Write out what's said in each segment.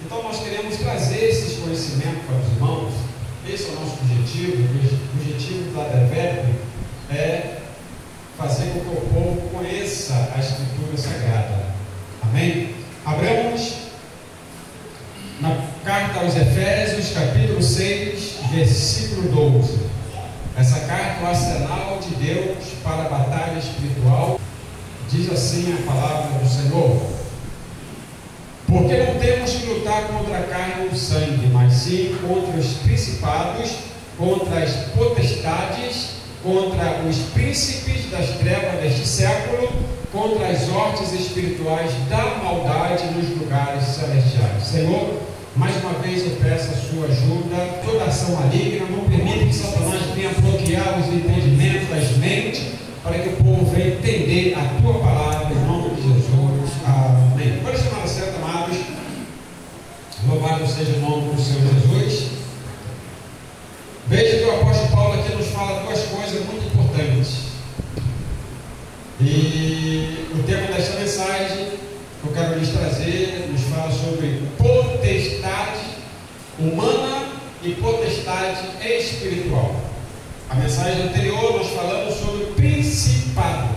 Então nós queremos trazer esses conhecimentos para os irmãos. Esse é o nosso objetivo. O objetivo da DEVEP é fazer com que o povo conheça a Escritura Sagrada. Amém? Abramos na carta aos Efésios, capítulo 6, versículo 12. Essa carta é o arsenal de Deus para a batalha espiritual. Diz assim a palavra do Senhor: porque não temos que lutar contra a carne e o sangue, mas sim contra os principados, contra as potestades, contra os príncipes das trevas deste século, contra as hostes espirituais da maldade nos lugares celestiais. Senhor, mais uma vez eu peço a sua ajuda. Toda ação maligna, não permita que Satanás venha bloquear os entendimentos das mentes, para que o povo venha entender a tua palavra, em nome de Jesus. Amém. Pode chamar a certa, amados. Louvado seja o nome do Senhor Jesus. Veja que o apóstolo Paulo aqui nos fala duas coisas muito importantes. E o tema desta mensagem que eu quero lhes trazer nos fala sobre potestade humana e potestade espiritual. A mensagem anterior nós falamos sobre principado.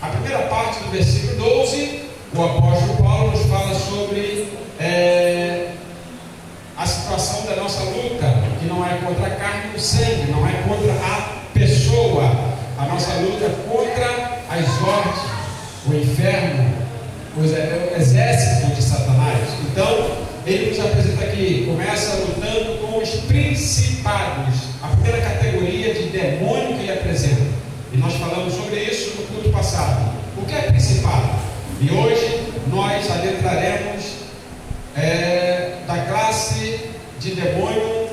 A primeira parte do versículo 12, o apóstolo Paulo nos fala sobre a situação da nossa luta, que não é contra a carne e o sangue, não é contra a pessoa. A nossa luta é contra as hostes, o inferno, o exército de Satanás. Então, ele nos apresenta aqui, começa lutando com os principados, a primeira categoria de demônio que ele apresenta. E nós falamos sobre isso no culto passado. O que é principado? E hoje nós adentraremos da classe de demônio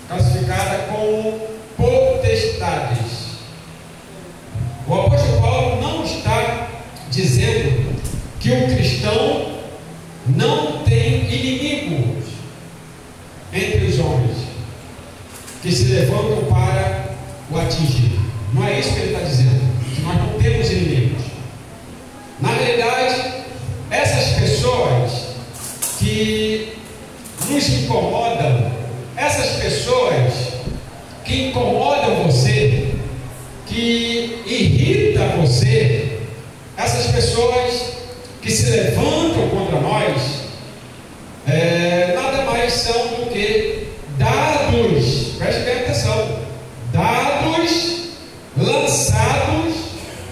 classificada como potestades. O apóstolo Paulo não está dizendo que o cristão não tem inimigos entre os homens que se levantam para o atingir. Não é isso que ele está dizendo, que nós não temos inimigos. Na realidade, essas pessoas que nos incomodam, essas pessoas que incomodam você, que irritam você, essas pessoas que se levantam contra nós, nada mais são do que dados, preste bem atenção, dados lançados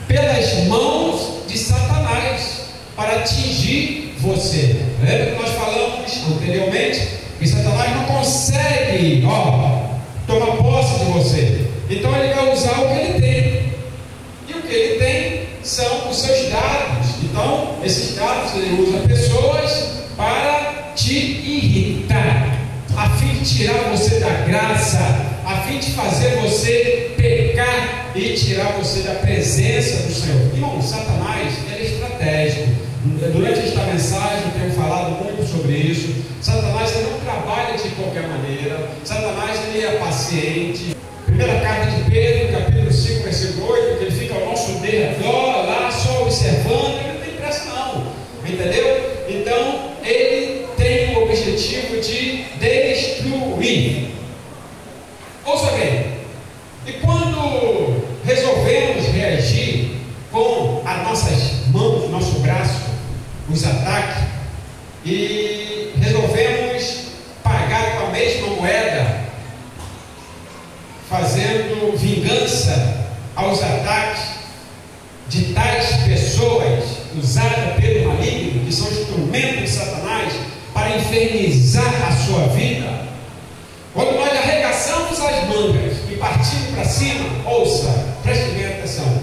pelas mãos de Satanás para atingir você. Lembra que nós falamos anteriormente que Satanás não consegue tomar posse de você, então ele vai usar o que ele tem, e o que ele tem são os seus dados. Então esses dados ele usa pessoas para te irritar, a fim de tirar você da graça, a fim de fazer você pecar e tirar você da presença do Senhor. Irmão, Satanás ele é estratégico. Durante esta mensagem eu tenho falado muito sobre isso. Satanás ele não trabalha de qualquer maneira. Satanás ele é paciente. Primeira carta de Pedro, capítulo 5, versículo 8, que ele fica ao nosso derredor, lá só observando. Ele não tem pressa não, entendeu? Então ele tem o objetivo de destruir. Ouça bem, e quando resolvemos reagir com as nossas mãos, nosso braço, os ataques, e resolvemos pagar com a mesma moeda, fazendo vingança aos ataques de tais pessoas usadas pelo maligno, que são instrumentos de Satanás para infernizar a sua vida. Quando nós arregaçamos as mangas e partimos para cima, ouça, preste bem atenção.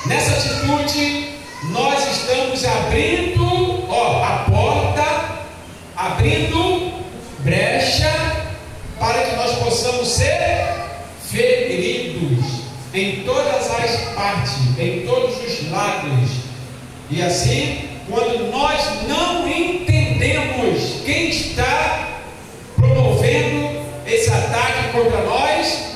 Nessa atitude, nós estamos abrindo a porta, abrindo brecha para que nós possamos ser feridos em todas as partes, em todos os lados. E assim, quando nós não entendemos quem está promovendo esse ataque contra nós,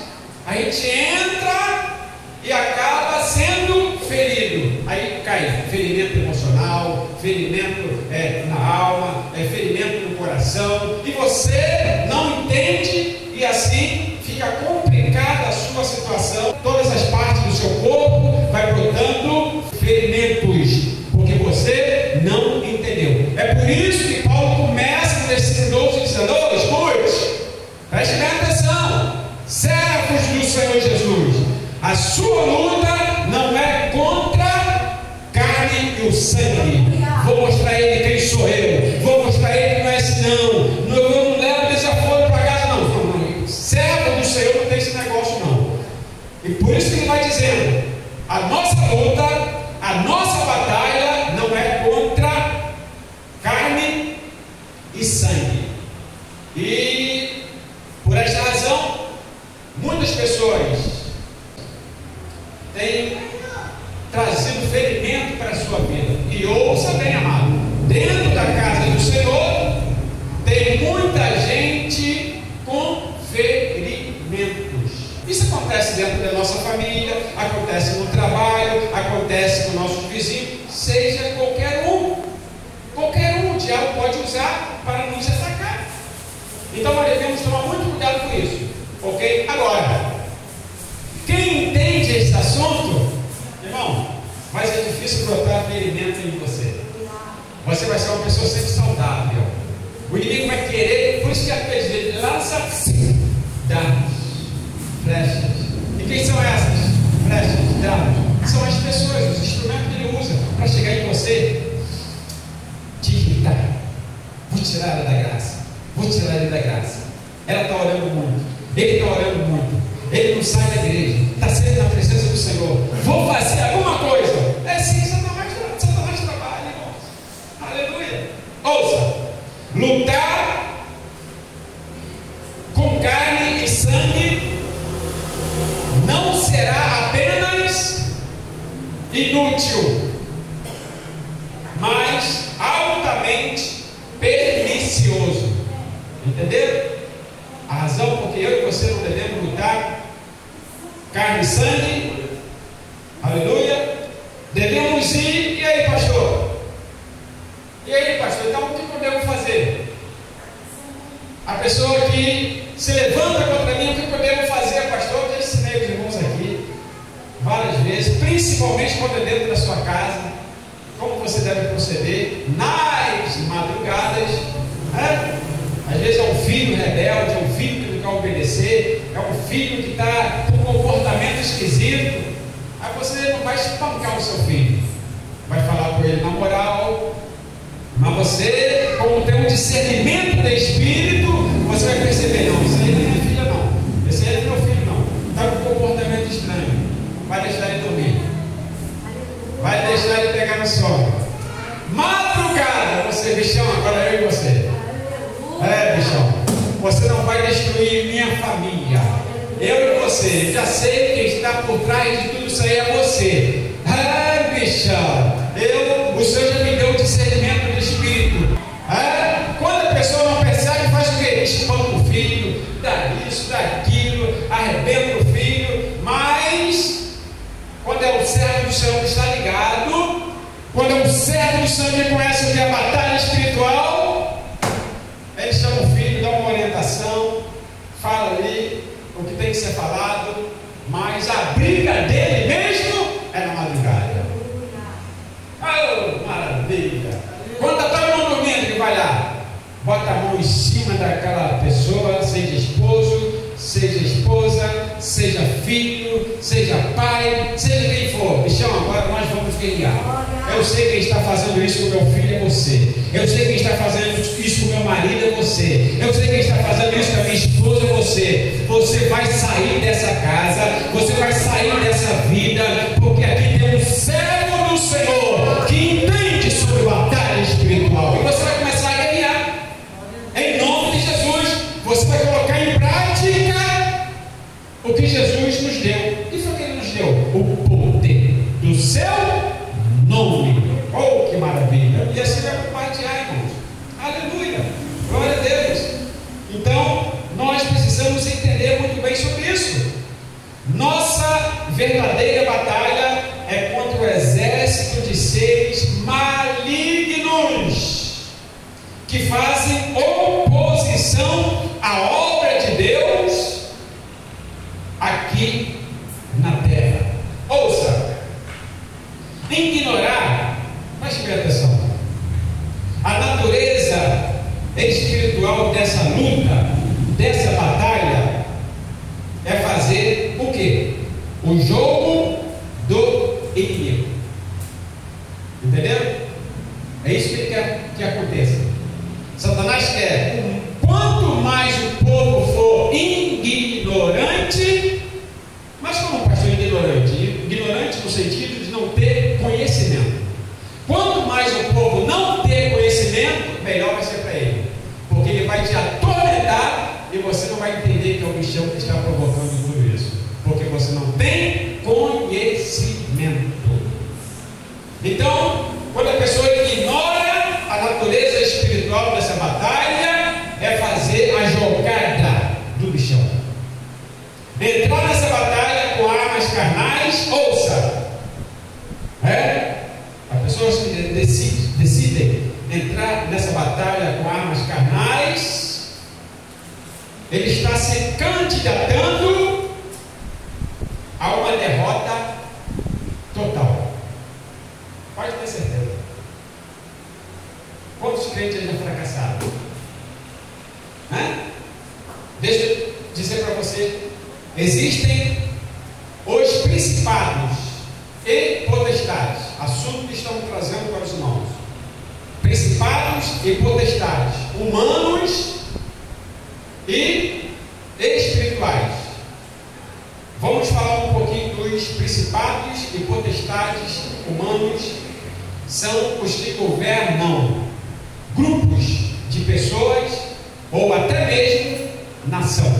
a gente entra e acaba sendo ferido. Aí cai aí? Ferimento emocional, ferimento na alma, ferimento no coração, e você não entende, e assim fica complicada a sua situação. Todas as partes do seu corpo vai brotando ferimentos, porque você não entendeu. É por isso que Paulo começa no versículo 12 dizendo: escute, preste bem atenção, servos do Senhor Jesus, a sua luta não é contra carne e o sangue. Vou mostrar a ele quem sou eu, vou mostrar a ele que não é assim não, eu não levo desaforo para casa não. Servo do Senhor não tem esse negócio não. E por isso que ele vai dizendo: a nossa luta, a nossa batalha não é contra carne e sangue. E por esta razão, muitas pessoas têm trazido ferimento para a sua vida. E ouça bem, amado, dentro da casa do Senhor tem muita gente com ferimentos. Isso acontece dentro da nossa família, acontece no trabalho, acontece com nossos vizinhos, seja qualquer um. Qualquer um o diabo pode usar para nos atacar. Então nós devemos tomar muito cuidado com isso, ok? Agora, quem entende esse assunto, irmão, mas é difícil brotar ferimento em você. Você vai ser uma pessoa sempre saudável. O inimigo vai querer, por isso que a gente lança dardos, flechas. E quem são essas flechas, dardos? São as pessoas, os instrumentos que ele usa para chegar em você, te irritar. Vou tirar ela da graça. Vou tirar ele da graça. Ela está orando muito. Ele está orando muito. Ele não sai da igreja. Está sempre na presença do Senhor. Vou fazer alguma coisa. É sim, Satanás trabalha, irmãos. Aleluia. Ouça. Lutar com carne e sangue não será apenas inútil, mas altamente pernicioso. Entenderam? A razão porque eu e você não devemos lutar carne e sangue, aleluia, devemos ir. E aí, pastor? E aí, pastor? Então o que podemos fazer? A pessoa que se levanta contra mim, o que podemos fazer, pastor? Eu já ensinei os irmãos aqui várias vezes, principalmente quando é dentro da sua casa, como você deve proceder nas madrugadas, né? Às vezes é um filho rebelde, é um filho que não quer obedecer, é um filho que está com um comportamento esquisito. Aí você não vai espancar o seu filho, vai falar com ele na moral, mas você, como tem um discernimento de espírito, você vai perceber: não, isso aí não é minha filha não, esse aí não é meu filho não, está com um comportamento estranho, vai deixar ele dormir, vai deixar ele pegar no sono. Madrugada, você, bichão, agora eu e você. Bichão, você não vai destruir minha família. Eu e você, já sei quem está por trás de tudo isso aí é você. Bichão, o Senhor já me deu o discernimento do Espírito. Quando a pessoa não percebe, faz o quê? Espanca o filho, dá isso, dá aquilo, arrebenta o filho. Mas quando é o servo do Senhor que está ligado, quando é um servo do Senhor que conhece o que é a batalha espiritual, ele chama o filho, dá uma orientação, fala ali o que tem que ser falado, mas a briga dele mesmo é na madrugada. Oh, maravilha! Quando está todo mundo dormindo, ele vai lá, bota a mão em cima daquela pessoa, seja esposo, seja esposa, seja filho, seja pai, seja quem for. Bichão, agora nós vamos guerrear. Eu sei quem está fazendo isso com meu filho é você. Eu sei quem está fazendo isso com meu marido é você. Eu sei quem está fazendo isso com a minha esposa é você. Você vai sair dessa casa, você vai sair dessa vida, porque aqui tem um servo do Senhor que entende sobre batalha espiritual. E você vai começar a guerrear. Em nome de Jesus, você vai colocar em prática o que Jesus nos deu. E foi o que Ele nos deu? O poder do seu nome. Oh, que maravilha! E assim vai compartilhar, irmãos. Aleluia! Glória a Deus! Então, nós precisamos entender muito bem sobre isso. Nossa verdadeira batalha é contra o exército de ignorar, preste bem atenção, a natureza espiritual dessa luta, dessa batalha, é fazer o quê? O jogo do inimigo. Entendeu? É isso que ele quer que aconteça. Satanás quer, quanto mais o povo for ignorante, mas como pastor ignorante? Ignorante no sentido de não ter conhecimento. Quanto mais o povo não ter conhecimento, melhor vai ser para ele, porque ele vai te atormentar e você não vai entender que é o bichão que está provocando tudo isso, porque você não tem conhecimento. Então, quando a pessoa ignora a natureza espiritual dessa batalha, é fazer a jogada do bichão. Entrar nessa batalha com armas carnais, ouça. As pessoas que decidem entrar nessa batalha com armas carnais, ele está se candidatando a uma derrota total. Pode ter certeza. Quantos crentes já fracassaram? Deixa eu dizer para você, existem os principados e potestades, assunto que estamos trazendo para os irmãos. Principados e potestades, humanos e espirituais. Vamos falar um pouquinho dos principados e potestades humanos. São os que governam grupos de pessoas ou até mesmo nação.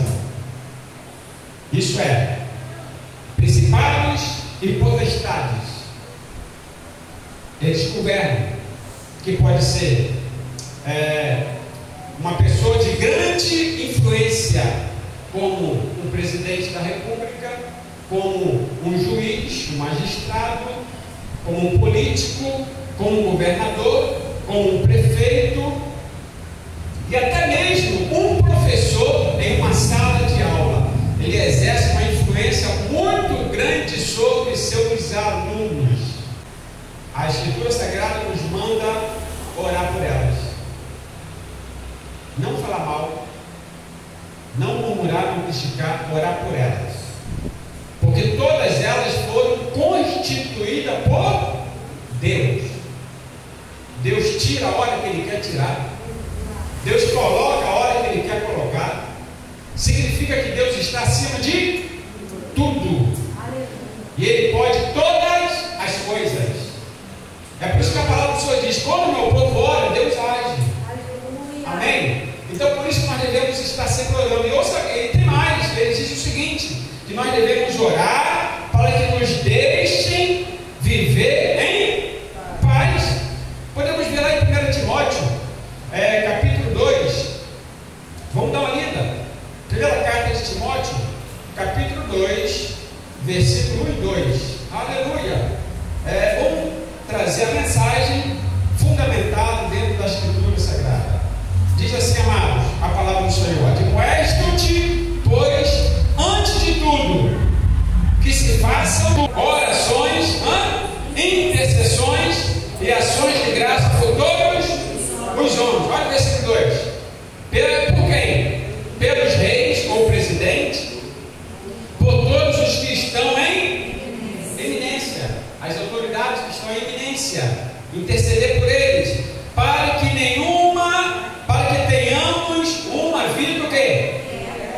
Isso é, principados e potestades. Eles governam, que pode ser uma pessoa de grande influência, como um presidente da república, como um juiz, um magistrado, como um político, como um governador, como um prefeito e até mesmo um professor em uma sala de aula. Ele exerce uma influência muito grande sobre seus alunos. A Escritura Sagrada nos manda orar por elas, não falar mal, não murmurar, não criticar, orar por elas, porque todas elas foram constituídas por Deus. Deus tira a hora que Ele quer tirar, Deus coloca a hora que Ele quer colocar. Significa que Deus está acima de tudo, e Ele pode todas as coisas. É por isso que a palavra do Senhor diz: quando o meu povo ora, Deus age. Amém? Então por isso nós devemos estar sempre orando. E ouça, ele tem mais, ele diz o seguinte: que nós devemos orar para que nos deixem viver em paz. Podemos ver lá em 1 Timóteo, capítulo 2. Vamos dar uma lida. Primeira carta de Timóteo, capítulo 2, versículo 1 e 2. Aleluia. Vamos trazer a mensagem fundamentada dentro da Escritura Sagrada. Diz assim, amados, a palavra do Senhor: admoestam-te, pois, antes de tudo, que se façam orações, intercessões e ações de graça por todos os homens. Olha o versículo 2. Por quem? Pelos reis ou presidentes, por todos os que estão em eminência, as autoridades que estão em eminência, interceder por eles, para que tenhamos uma vida o quê?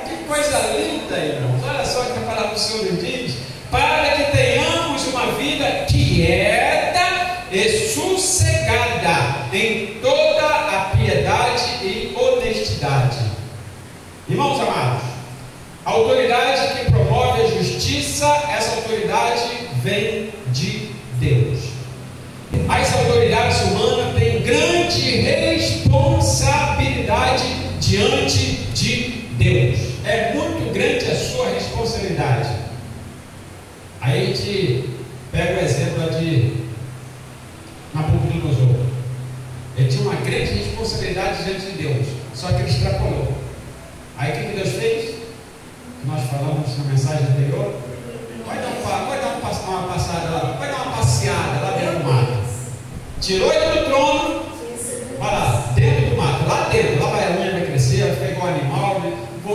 Que coisa linda, irmãos. Olha só o que a palavra do Senhor nos diz: para que tenhamos uma vida quieta e sossegada em toda a piedade e honestidade. Irmãos amados, a autoridade que promove a justiça, essa autoridade vem de Deus. As autoridades humanas têm grande responsabilidade diante de Deus. É muito grande a sua responsabilidade. Aí a gente pega o exemplo de Nabucodonosor. Ele tinha uma grande responsabilidade diante de Deus, só que ele extrapolou. Aí o que Deus fez? Nós falamos na mensagem anterior. Vai dar uma passada lá, vai dar uma passeada lá dentro do mato. Tirou ele do trono, vai lá, dentro do mato, lá dentro, lá vai a unha, vai crescer, vai ficar igual animal,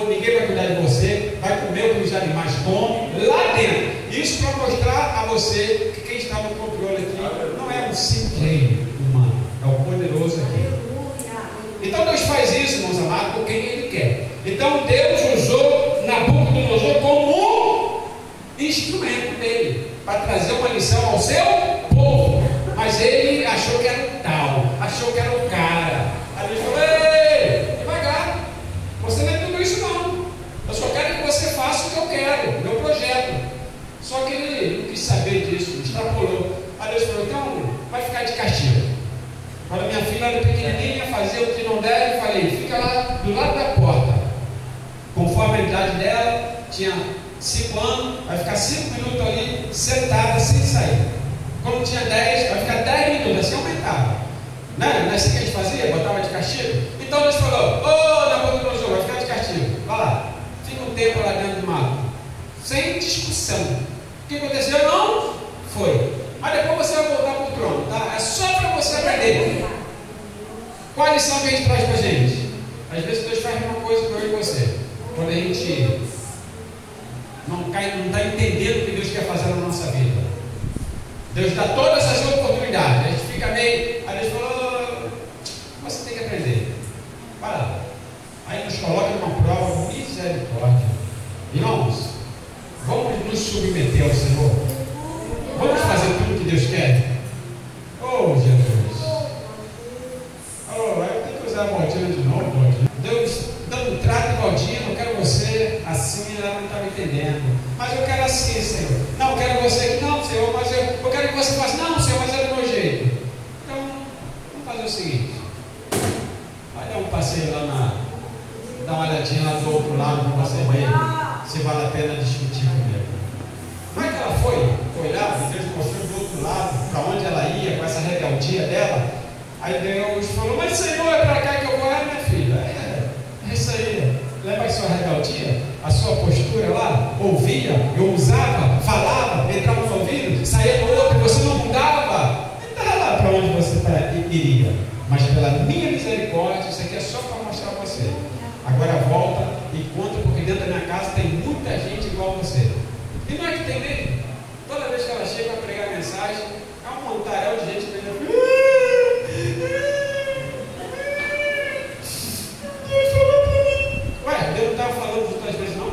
ninguém vai cuidar de você, vai comer o que os animais comem, lá dentro. Isso para mostrar a você que quem está no controle aqui não é um simples rei humano, é o poderoso aqui. Então Deus faz isso, irmãos amados, com quem Ele quer. Então Deus usou Nabucodonosor como um instrumento dele, para trazer uma lição ao seu povo. Mas ele achou que era o tal, achou que era o cara. Aí Deus falou: ei, devagar, você não é tudo isso não. Eu só quero que você faça o que eu quero, meu projeto. Só que ele não quis saber disso, extrapolou. Aí Deus falou: então vai ficar de castigo. Quando minha filha era pequenininha, fazia o que não deve, eu falei: fica lá do lado da porta. Conforme a idade dela, tinha 5 anos, vai ficar 5 minutos ali, sentada, sem sair. Quando tinha 10, vai ficar 10 minutos, assim aumentava. Não é assim que a gente fazia? Botava de castigo? Então Deus falou: ô Nabucodonosor, vai ficar de castigo. Vai lá, fica um tempo lá dentro do mato, sem discussão. O que aconteceu? Não foi. Mas depois você vai voltar para o trono, tá? É só para você aprender. Qual a lição que a gente traz para a gente? Às vezes Deus faz uma coisa para eu e você. Quando a gente não está entendendo o que Deus quer fazer na nossa vida. Deus dá todas as oportunidades. A gente fica meio. Aí Deus falou: você tem que aprender. Vai lá. Aí nos coloca numa prova, misericórdia. Irmãos, vamos nos submeter ao Senhor. Vamos fazer tudo que Deus quer. Oh, Jesus. Oh, eu tenho que usar a Valdina de novo, Valdina. Deus dando um trato, Valdina, eu quero você assim, ela não está me entendendo. Mas eu quero assim, Senhor. Não, eu quero você aqui. Não, Senhor, mas eu quero que você faça. Não, Senhor, mas é do meu jeito. Então, vamos fazer o seguinte. Vai dar um passeio lá dá uma olhadinha lá do outro lado para você ver se vale a pena discutir comigo. Como é que ela foi lá, e Deus mostrou do outro lado, para onde ela ia, com essa rebeldia dela. Aí Deus falou: mas Senhor, é para cá que eu vou. Minha filha, é isso aí. Lembra a sua rebeldia, a sua postura lá, ouvia, eu usava, falava, entrava no ouvido, saía no outro, você não mudava. Estava lá para onde você iria. Mas pela minha misericórdia, isso aqui é só para mostrar a você. Agora volta e conta, porque dentro da minha casa tem muita gente igual a você. E não é que tem mesmo? Toda vez que ela chega para pregar a mensagem, é um montaréu de gente que Deus falou para mim. Ué, Deus não estava falando das outras vezes, não?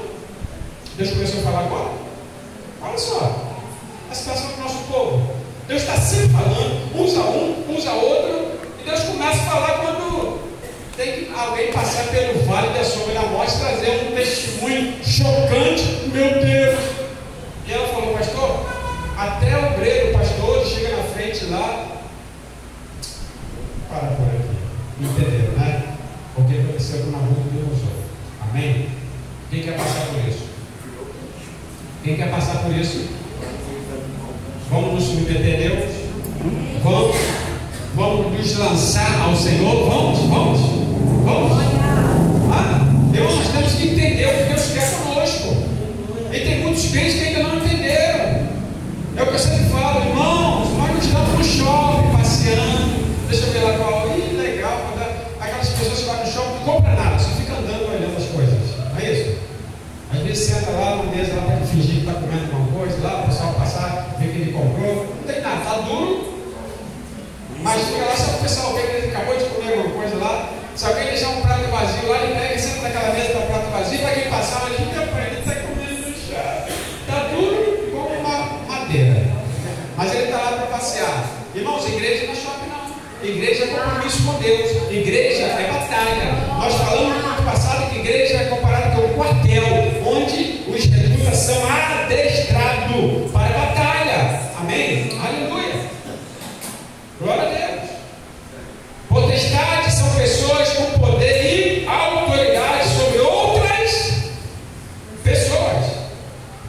Deus começou a falar agora? Olha só, a situação do nosso povo. Deus está sempre falando, usa um, usa outro, e Deus começa a falar quando tem que alguém passar pelo vale da sombra da morte, trazer um testemunho chocante. Meu Deus! E ela falou: pastor, até o obreiro, o pastor, chega na frente lá. Para por aqui. Entenderam, né? O que aconteceu com Nabucodonosor. Amém? Quem quer passar por isso? Quem quer passar por isso? Vamos nos submeter a Deus? Vamos nos lançar ao Senhor? Vamos. Nós temos que entender o que Deus quer conosco. E tem muitos crentes que ainda não entenderam. É o que eu sempre falo: irmãos, nós não estamos no shopping passeando. Deixa eu ver lá qual. Ih, legal. Aquelas pessoas que vão no shopping não compram nada, só fica andando olhando as coisas. Não é isso? Às vezes senta lá numa mesa lá para fingir que está comendo alguma coisa, lá o pessoal passar, ver que ele comprou. Não tem nada, está duro. Mas fica lá só para o pessoal ver que ele acabou de comer alguma coisa lá. Se alguém deixar um prato vazio lá, ele pega e senta naquela mesa para o prato vazio. Para quem passar, ele fica para ele, está comendo no chá. Está duro como uma madeira. Mas ele está lá para passear. Irmãos, igreja não é shopping, não. Igreja é compromisso com Deus. Igreja é batalha. Nós falamos no ano passado que igreja é comparada com um quartel, onde os recrutas são adestrados para a batalha. Amém? Aleluia. Glória a Deus. Potestades são pessoas com poder e autoridade sobre outras pessoas.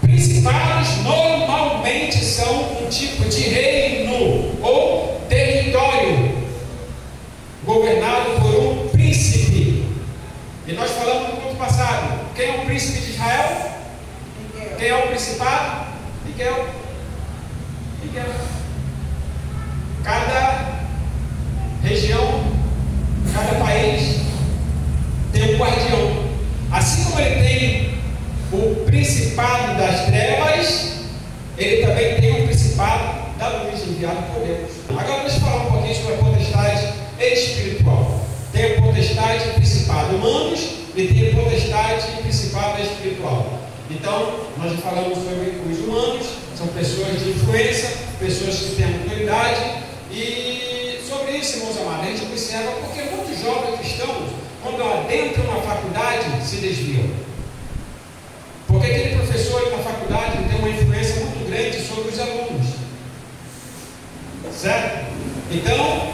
Principados normalmente são um tipo de reino ou território governado por um príncipe. E nós falamos no culto passado: quem é o príncipe de Israel? Quem é o principado? espiritual. Então, nós já falamos sobre os humanos, são pessoas de influência, pessoas que têm autoridade, e sobre isso, irmãos amados, a gente observa porque muitos jovens cristãos, quando adentram uma faculdade, se desviam. Porque aquele professor na faculdade tem uma influência muito grande sobre os alunos. Certo? Então,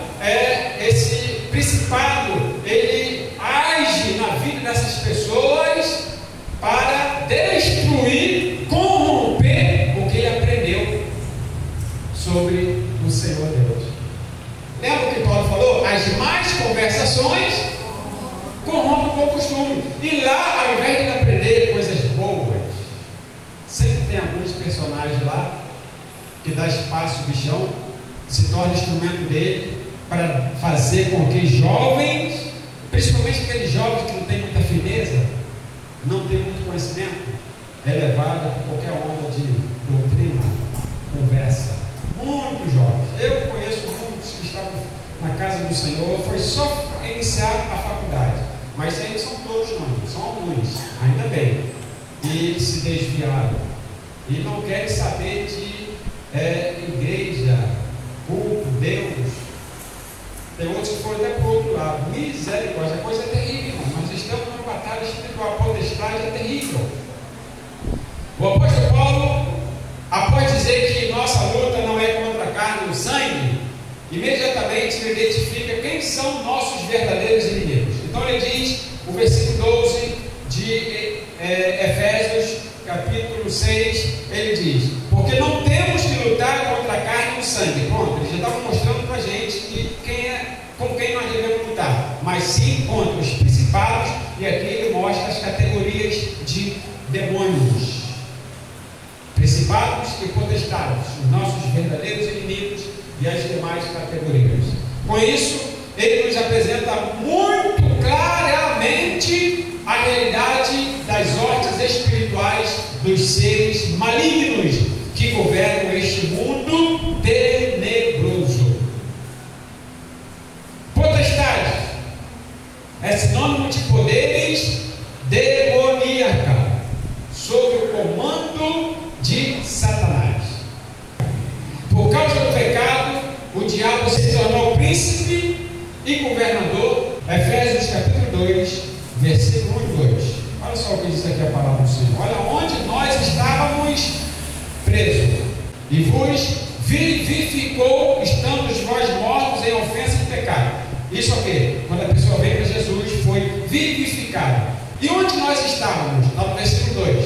esse principado, ele age na vida dessas pessoas para destruir, corromper o que ele aprendeu sobre o Senhor Deus. Lembra o que Paulo falou? As más conversações corrompem o bom costume. E lá, ao invés de aprender coisas boas, sempre tem alguns personagens lá que dá espaço ao bichão, se torna instrumento dele para fazer com que jovens, principalmente aqueles jovens que não têm muita firmeza, não têm muito conhecimento, é levado por qualquer onda de doutrina, conversa. Muitos jovens, eu conheço muitos que estavam na casa do Senhor, foi só iniciar a faculdade, mas eles são todos não, são alguns, ainda bem, e eles se desviaram e não querem saber de igreja, culto, Deus. Tem outros que foram até para o outro lado. Misericórdia, a coisa é terrível, irmão. Nós estamos numa batalha espiritual, a potestade é terrível. O apóstolo Paulo, após dizer que nossa luta não é contra a carne e o sangue, imediatamente ele identifica quem são nossos verdadeiros inimigos. Então ele diz, o versículo 12 de Efésios, capítulo 6, ele diz: porque não temos que lutar contra a carne e o sangue. Pronto, ele já estava mostrando para a gente que com quem nós devemos lutar, mas sim contra os principados, e aqui ele mostra as categorias de demônios, principados e potestades, os nossos verdadeiros inimigos e as demais categorias. Com isso, ele nos apresenta muito claramente a realidade das ordens espirituais dos seres malignos que governam este mundo tenebroso. Potestade é sinônimo de poderes demoníacos sob o comando de Satanás. Por causa do pecado, o diabo se tornou príncipe e governador. Efésios capítulo 2, versículo 1 e 2. Olha só o que diz aqui a palavra do Senhor. Olha onde nós estávamos presos, e vos vivificou, estando vós mortos em ofensa e pecado. Isso aqui, quando a pessoa veio para Jesus, foi vivificado. E onde nós estávamos? No versículo 2.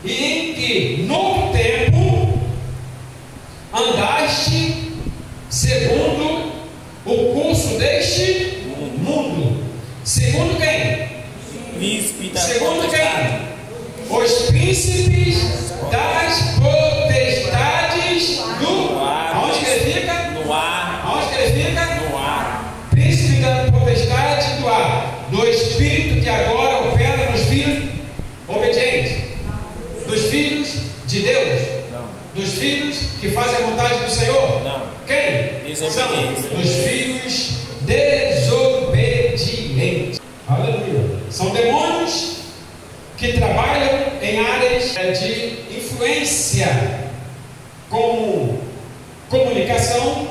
E em que, no tempo, andaste segundo o curso deste mundo. Segundo quem? Segundo quem? Os príncipes das potestades do ar. Aonde que ele fica? No ar. Aonde que ele fica? No ar. Príncipe da potestade do ar. Do Espírito que agora opera nos filhos obedientes. Dos filhos de Deus. Não. Dos filhos que fazem a vontade do Senhor. Não. Quem? São dos filhos desobedientes. Aleluia. São demônios que trabalham em áreas de influência, como comunicação.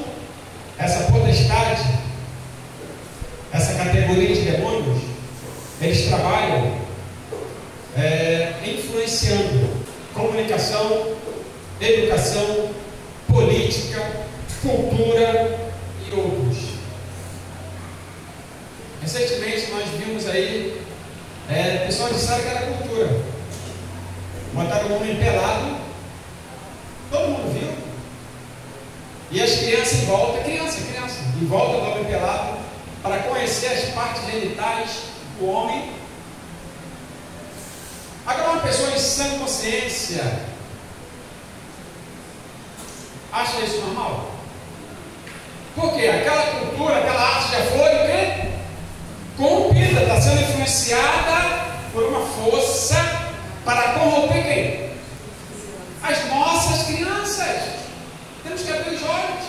Essa potestade, essa categoria de demônios, eles trabalham influenciando comunicação, educação, política, cultura e outros. Recentemente nós vimos aí, o pessoal disseram que era cultura. Botaram um homem pelado, todo mundo viu, e as crianças em volta, criança, em volta do homem pelado, para conhecer as partes genitais do homem. Agora, uma pessoa de sã consciência acha isso normal? Porque aquela cultura, aquela arte já foi o quê? Corrompida, está sendo influenciada por uma força para corromper quem? As nossas crianças. Temos que abrir os olhos.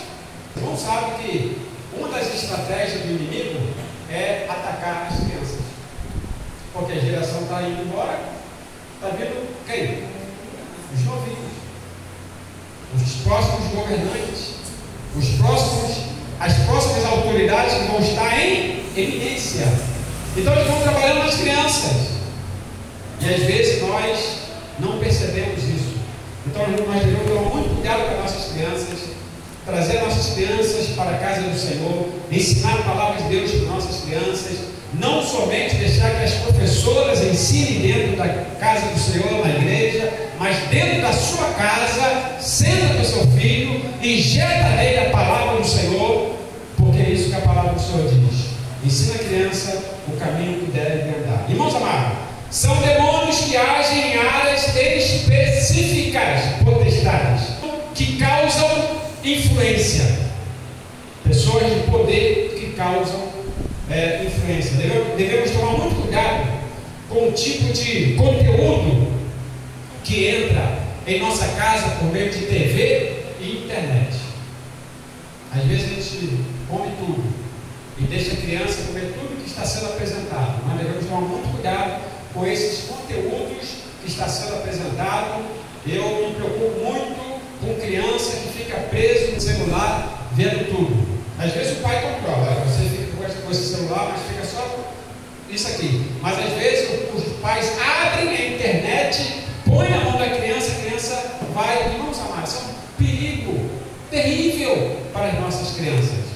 O irmão sabe que uma das estratégias do inimigo é atacar as crianças, porque a geração está indo embora Está vindo quem? Os novinhos, os próximos governantes, as próximas autoridades que vão estar em eminência. Então eles vão trabalhando nas crianças. E às vezes nós não percebemos isso. Então nós devemos tomar muito cuidado com as nossas crianças, trazer nossas crianças para a casa do Senhor, ensinar a palavra de Deus para nossas crianças, não somente deixar que as professoras ensinem dentro da casa do Senhor, na igreja, mas dentro da sua casa, senta com o seu filho, injeta nele a palavra do Senhor, porque é isso que a palavra do Senhor diz. Ensina a criança o caminho que deve andar. Irmãos amados, são demônios que agem em áreas específicas, potestades, que causam influência. Pessoas de poder que causam influência. Devemos tomar muito cuidado com o tipo de conteúdo que entra em nossa casa por meio de TV e internet. Às vezes a gente come tudo e deixa a criança comer tudo que está sendo apresentado. Mas devemos tomar muito cuidado com esses conteúdos que está sendo apresentado. Eu me preocupo muito com criança que fica preso no celular vendo tudo. Às vezes o pai controla, você fica com esse celular, mas fica só isso aqui. Mas às vezes os pais abrem a internet, põem na mão da criança, a criança vai. Irmãos amados, isso é um perigo terrível para as nossas crianças.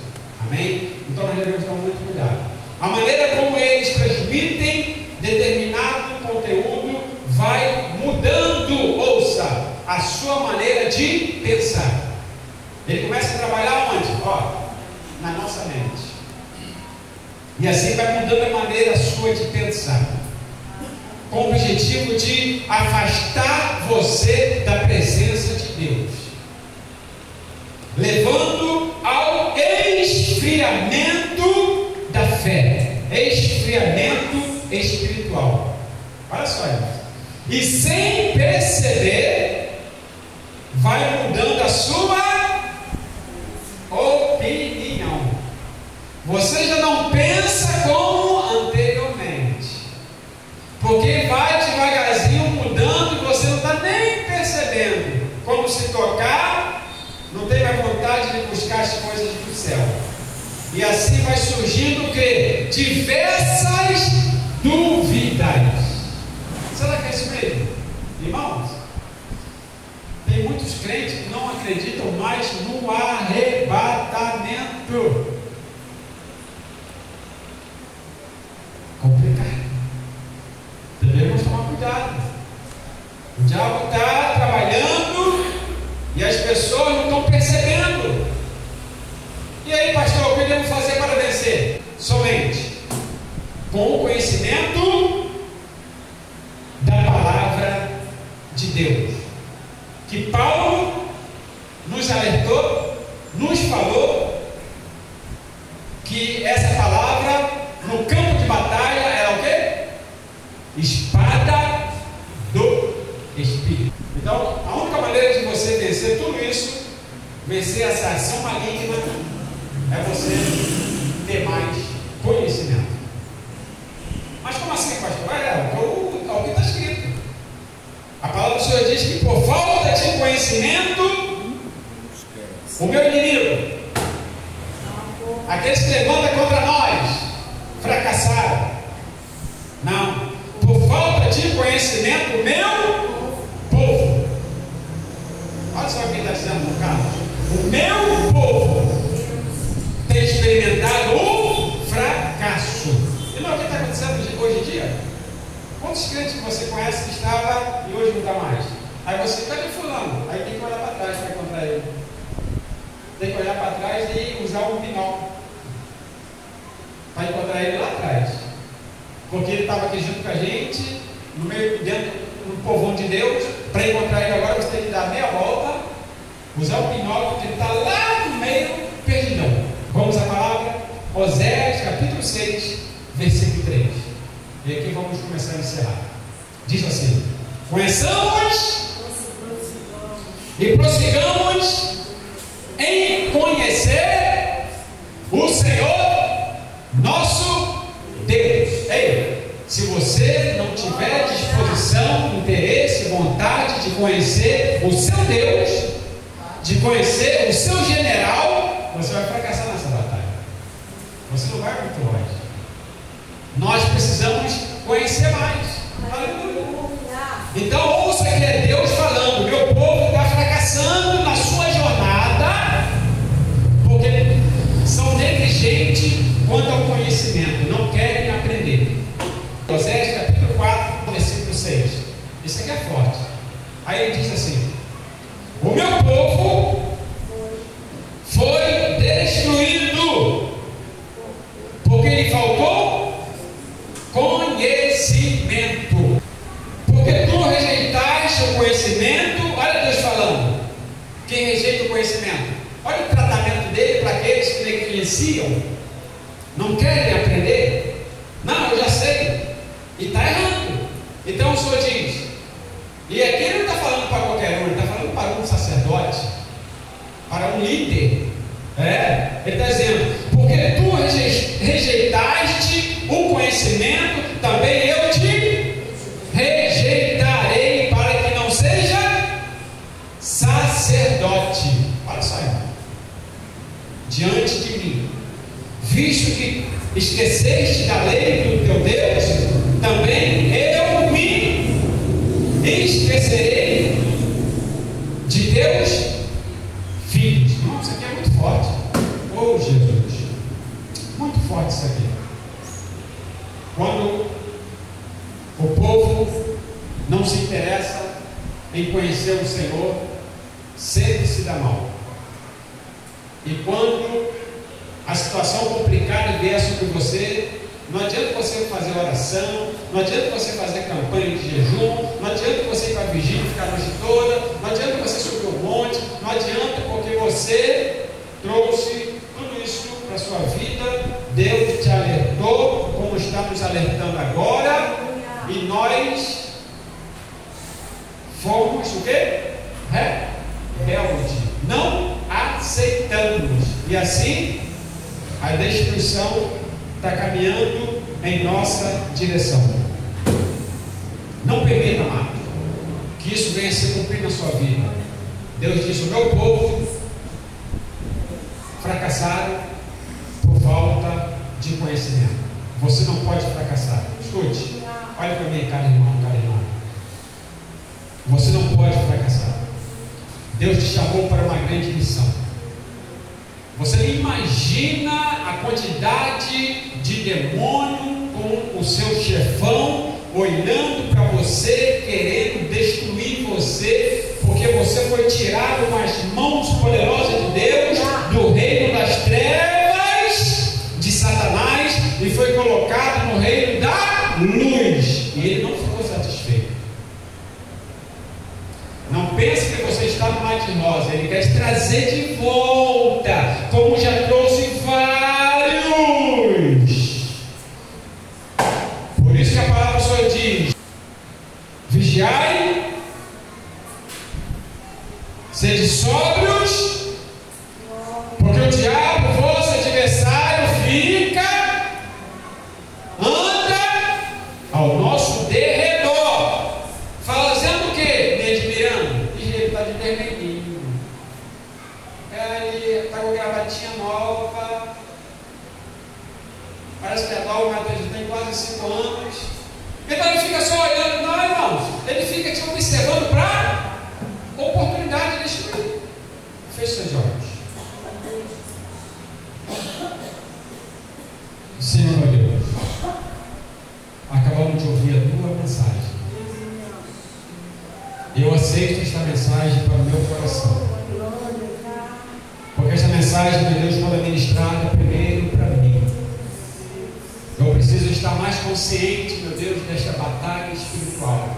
Amém? Então nós devemos tomar muito cuidado. A maneira como eles transmitem determinado conteúdo vai mudando, ouça, a sua maneira de pensar. Ele começa a trabalhar onde? Na nossa mente. E assim vai mudando a maneira sua de pensar, com o objetivo de afastar você da presença de Deus, levando ao esfriamento da fé, esfriamento espiritual. Olha só, irmãos. E sem perceber, vai mudando a sua opinião. Você já não pensa como anteriormente, porque vai devagarzinho mudando e você não está nem percebendo. Como se tocar, não tem mais vontade de buscar as coisas do céu. E assim vai surgindo o que? Diversas dúvidas. Será que é isso mesmo? Irmãos, tem muitos crentes que não acreditam mais no arrebatamento. Complicado. Devemos tomar cuidado. O diabo está trabalhando e as pessoas não estão percebendo. E aí, pastor, o que devemos fazer para vencer? Somente com o conhecimento da palavra de Deus, que Paulo nos alertou, nos falou que essa palavra no campo de batalha era o quê? Espada do Espírito. Então, a única maneira de você vencer tudo isso, vencer essa ação maligna, é você ter mais conhecimento. Mas como assim, pastor? É o que está escrito. A palavra do Senhor diz que por falta de conhecimento, o meu inimigo, aqueles que levantam contra nós, fracassaram. Não, por falta de conhecimento, o meu povo. Olha só o que ele está dizendo no caso. O meu povo tem experimentado o fracasso. Irmão, o que está acontecendo hoje em dia? Quantos crentes que você conhece que estava e hoje não está mais? Aí você, cadê fulano? Aí tem que olhar para trás para encontrar ele. Tem que olhar para trás e usar um binóculo para encontrar ele lá atrás. Porque ele estava aqui junto com a gente, no meio, dentro do povão de Deus. Para encontrar ele agora você tem que dar meia volta, usar o binóculo, que ele está lá no meio, perdidão. Vamos à palavra? Oséias capítulo 6, versículo 3. E aqui vamos começar a encerrar. Diz assim: conheçamos e prossigamos em conhecer o Senhor nosso Deus. Ei, se você não tiver disposição disposição, interesse, vontade de conhecer o seu Deus, de conhecer o seu general, você vai fracassar nessa batalha. Você não vai muito longe. Nós precisamos conhecer mais. Aleluia. Então ouça que é Deus falando: meu povo está fracassando na sua jornada, porque são negligentes quanto ao conhecimento, não querem aprender. Oséias capítulo 4, versículo 6. Isso aqui é forte. Aí ele diz assim: o meu povo foi destruído porque lhe faltou conhecimento. Porque tu rejeitaste o conhecimento. Olha Deus falando. Quem rejeita o conhecimento? Olha o tratamento dele para aqueles que negligenciam, não querem aprender. Não, eu já sei. E está errando. Então o Senhor diz, e aqui ele não está falando para qualquer um, ele está falando para um sacerdote, para um líder. Ele está dizendo: porque tu rejeitaste o conhecimento, também eu te rejeitarei, para que não seja sacerdote. Olha só, irmão, diante de mim, visto que esqueceste da lei do teu Deus, também eu me esquecerei de teus filhos. Irmão, isso aqui é muito forte. Oh Jesus, muito forte isso aqui. Quando o povo não se interessa em conhecer o Senhor, sempre se dá mal. E quando a situação complicada vier sobre você, não adianta você fazer oração, não adianta você fazer campanha de jejum, não adianta você ir para a vigília e ficar a noite toda, não adianta você subir o monte, não adianta, porque você trouxe tudo isso para a sua vida. Deus te alertou, como está nos alertando agora, e nós fomos o quê? Rebelde, não aceitamos, e assim a destruição está caminhando em nossa direção. Não permita, amado, que isso venha a se cumprir na sua vida. Deus diz: o meu povo fracassaram por falta de conhecimento. Você não pode fracassar. Escute, olha para mim, cara irmão, cara irmã. Você não pode fracassar. Deus te chamou para uma grande missão. Você nem imagina a quantidade de demônio com o seu chefão olhando para você, querendo destruir você, porque você foi tirado com as mãos poderosas de Deus do reino das trevas de Satanás e foi colocado no reino da luz, e ele não ficou satisfeito. Não pense que você está no mar de rosa. Ele quer te trazer de volta, como já trouxe vários. Por isso que a palavra do Senhor diz: vigiai, sede sóbrios, porque o diabo, vosso adversário, anda ao nosso derredor, fazendo o quê? Me admirando. E ele está de vermelhinho, ele está com gravatinha nova, parece que a Dalma tem quase 5 anos. Então ele fica só olhando. Não, irmãos, ele fica te observando para oportunidade de destruir. Feche seus olhos. Senhor meu Deus, acabamos de ouvir a tua mensagem. Eu aceito esta mensagem para o meu coração, porque esta mensagem de Deus foi ministrada primeiro para mim. Eu preciso estar mais consciente, meu Deus, desta batalha espiritual,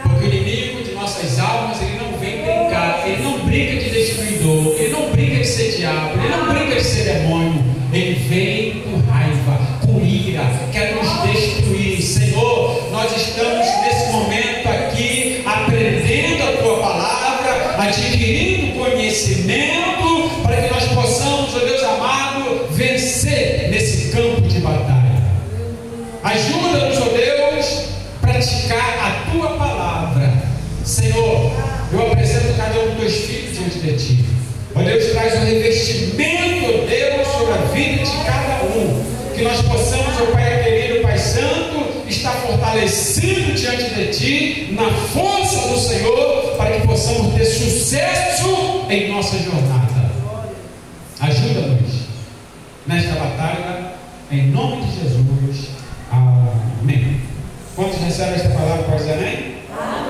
porque o inimigo de nossas almas, ele não vem brincar, ele não brinca de destruidor, ele não brinca de ser diabo, ele não brinca de ser demônio, ele vem com raiva, com ira, quer nos destruir. Senhor, nós estamos nesse momento aqui aprendendo a tua palavra, adquirindo conhecimento, para que nós possamos, ó Deus amado, vencer nesse campo de batalha. Ajuda-nos, ó Deus, a praticar a tua que nós possamos, ó Pai querido, Pai Santo, estar fortalecido diante de Ti, na força do Senhor, para que possamos ter sucesso em nossa jornada. Ajuda-nos nesta batalha, em nome de Jesus. Amém. Quantos recebem esta palavra, pode dizer amém? Amém.